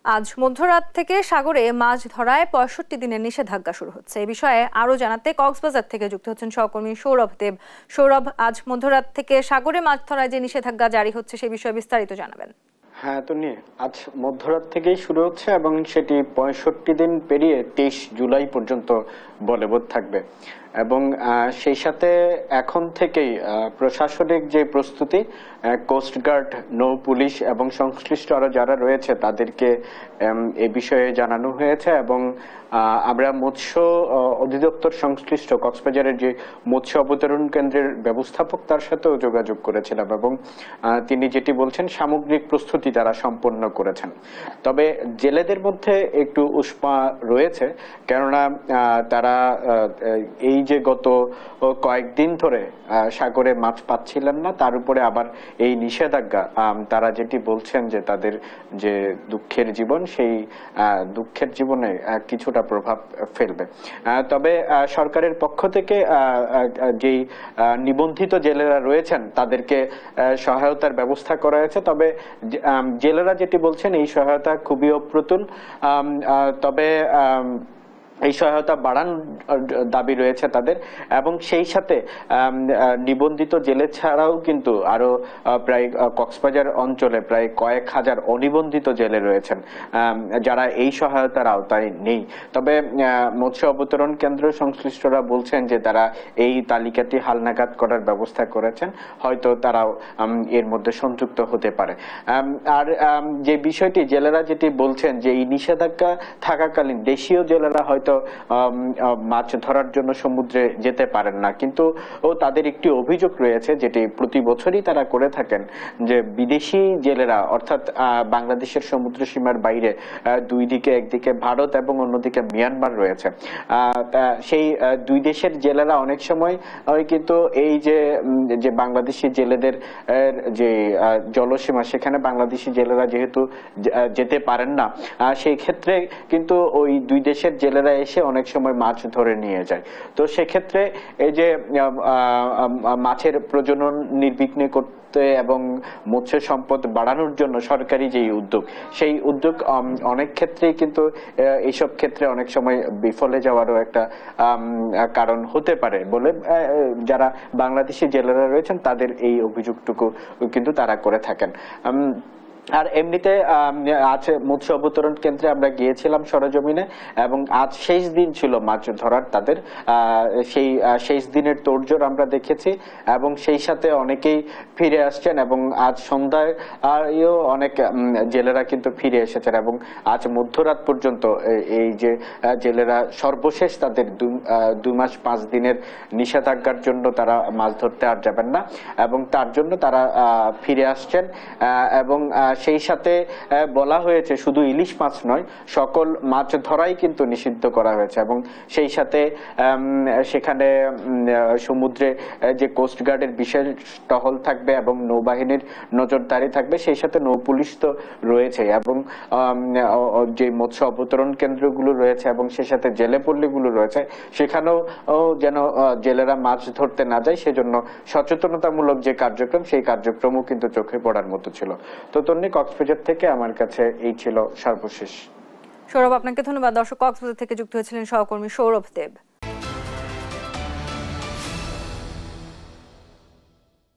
আজ মধ্যরাত থেকে সাগরে মাছ ধরায় ৬৫ দিনের নিষেধাজ্ঞা শুরু হচ্ছে। এই বিষয়ে আরো জানাতে কক্সবাজার থেকে যুক্ত হচ্ছেন সহকর্মী সৌরভ দেব। সৌরভ, আজ মধ্যরাত থেকে সাগরে মাছ ধরায় যে নিষেধাজ্ঞা জারি হচ্ছে সে বিষয়ে বিস্তারিত জানাবেন। হ্যাঁ তন্নি, আজ মধ্যরাত থেকেই শুরু হচ্ছে এবং সেটি ৬৫ দিন পেরিয়ে ২৩ জুলাই পর্যন্ত বলবৎ থাকবে। এবং সেই সাথে এখন থেকেই প্রশাসনিক যে প্রস্তুতি, কোস্টগার্ড, নৌ পুলিশ এবং সংশ্লিষ্ট আরো যারা রয়েছে তাদেরকে এ বিষয়ে জানানো হয়েছে। এবং আমরা মৎস্য অধিদপ্তর সংশ্লিষ্ট কক্সবাজারের যে মৎস্য অবতরণ কেন্দ্রের ব্যবস্থাপক তার সাথেও যোগাযোগ করেছিলাম এবং তিনি যেটি বলছেন সামগ্রিক প্রস্তুতি তারা সম্পন্ন করেছেন। তবে জেলেদের মধ্যে একটু উষ্মা রয়েছে, কেননা তারা এই যে গত কয়েকদিন ধরে সাগরে মাছ পাচ্ছিলেন না, তার উপরে আবার এই নিষেধাজ্ঞা, তারা যেটি বলছেন যে তাদের যে দুঃখের জীবন, সেই দুঃখের জীবনে কিছুটা প্রভাব ফেলবে। তবে সরকারের পক্ষ থেকে যেই নিবন্ধিত জেলেরা রয়েছেন তাদেরকে সহায়তার ব্যবস্থা করা হয়েছে। তবে জেলেরা যেটি বলছেন এই সহায়তা খুবই অপ্রতুল। তবে এই সহায়তা বাড়ানোর দাবি রয়েছে তাদের, এবং সেই সাথে নিবন্ধিত জেলে ছাড়াও কিন্তু আরো প্রায় কক্সবাজার অঞ্চলে প্রায় কয়েক হাজার অনিবন্ধিত জেলে রয়েছেন যারা এই সহায়তার আওতায় নেই। তবে মৎস্য অবতরণ কেন্দ্র সংশ্লিষ্টরা বলছেন যে তারা এই তালিকাটি হালনাগাদ করার ব্যবস্থা করেছেন, হয়তো তারাও এর মধ্যে সংযুক্ত হতে পারে। আর যে বিষয়টি জেলেরা যেটি বলছেন যে এই নিষেধাজ্ঞা থাকাকালীন দেশীয় জেলেরা হয়তো মাছ ধরার জন্য সমুদ্রে যেতে পারেন না, কিন্তু তাদের একটি অভিযোগ রয়েছে যেটি প্রতি বছরই তারা করে থাকেন, যে বিদেশি জেলেরা অর্থাৎ বাংলাদেশের সমুদ্র সীমার বাইরে দুই দিকে, একদিকে ভারত এবং অন্যদিকে মিয়ানমার রয়েছে, সেই দুই দেশের জেলেরা অনেক সময় কিন্তু এই যে বাংলাদেশি জেলেদের যে জলসীমা সেখানে বাংলাদেশি জেলেরা যেহেতু যেতে পারেন না, সেই ক্ষেত্রে কিন্তু ওই দুই দেশের জেলেরা এসে অনেক সময় মাছ ধরে নিয়ে যায়। তো সেক্ষেত্রে এই যে মাছের প্রজনন নির্বিঘ্নে করতে এবং মৎস্য সম্পদ বাড়ানোর জন্য সরকারি যে উদ্যোগ, সেই উদ্যোগ অনেক ক্ষেত্রেই কিন্তু এইসব ক্ষেত্রে অনেক সময় বিফলে যাওয়ারও একটা কারণ হতে পারে বলে যারা বাংলাদেশি জেলেরা রয়েছেন তাদের এই অভিযোগটুকু কিন্তু তারা করে থাকেন। আর এমনিতে আজ মৎস্য অবতরণ কেন্দ্রে আমরা গিয়েছিলাম সরেজমিনে, এবং আজ শেষ দিন ছিল মাছ ধরার তাদের, সেই শেষ দিনের তোড়জোড় আমরা দেখেছি এবং সেই সাথে অনেকেই ফিরে আসছেন এবং আজ সন্ধ্যায় অনেক জেলেরা কিন্তু ফিরে এসেছেন। এবং আজ মধ্যরাত পর্যন্ত এই যে জেলেরা সর্বশেষ তাদের 2 মাস 5 দিনের নিষেধাজ্ঞার জন্য তারা মাছ ধরতে আর যাবেন না, এবং তার জন্য তারা ফিরে আসছেন। এবং সেই সাথে বলা হয়েছে শুধু ইলিশ মাছ নয়, সকল মাছ ধরাই কিন্তু নিষিদ্ধ করা হয়েছে। এবং সেই সাথে সেখানে সমুদ্রে যে কোস্টগার্ডের বিশেষ টহল থাকবে এবং নৌবাহিনীর নজরদারি থাকবে, সেই সাথে নৌ পুলিশ তো রয়েছে, এবং যে মৎস্য অবতরণ কেন্দ্রগুলো রয়েছে এবং সেই সাথে জেলে পল্লীগুলো রয়েছে সেখানেও যেন জেলেরা মাছ ধরতে না যায় সেজন্য সচেতনতামূলক যে কার্যক্রম, সেই কার্যক্রমও কিন্তু চোখে পড়ার মতো ছিল। তো কক্সবাজার থেকে আমার কাছে এই ছিল সর্বশেষ। সৌরভ, আপনাকে ধন্যবাদ। দর্শক, কক্সবাজার থেকে যুক্ত হয়েছিলেন সহকর্মী সৌরভ দেব।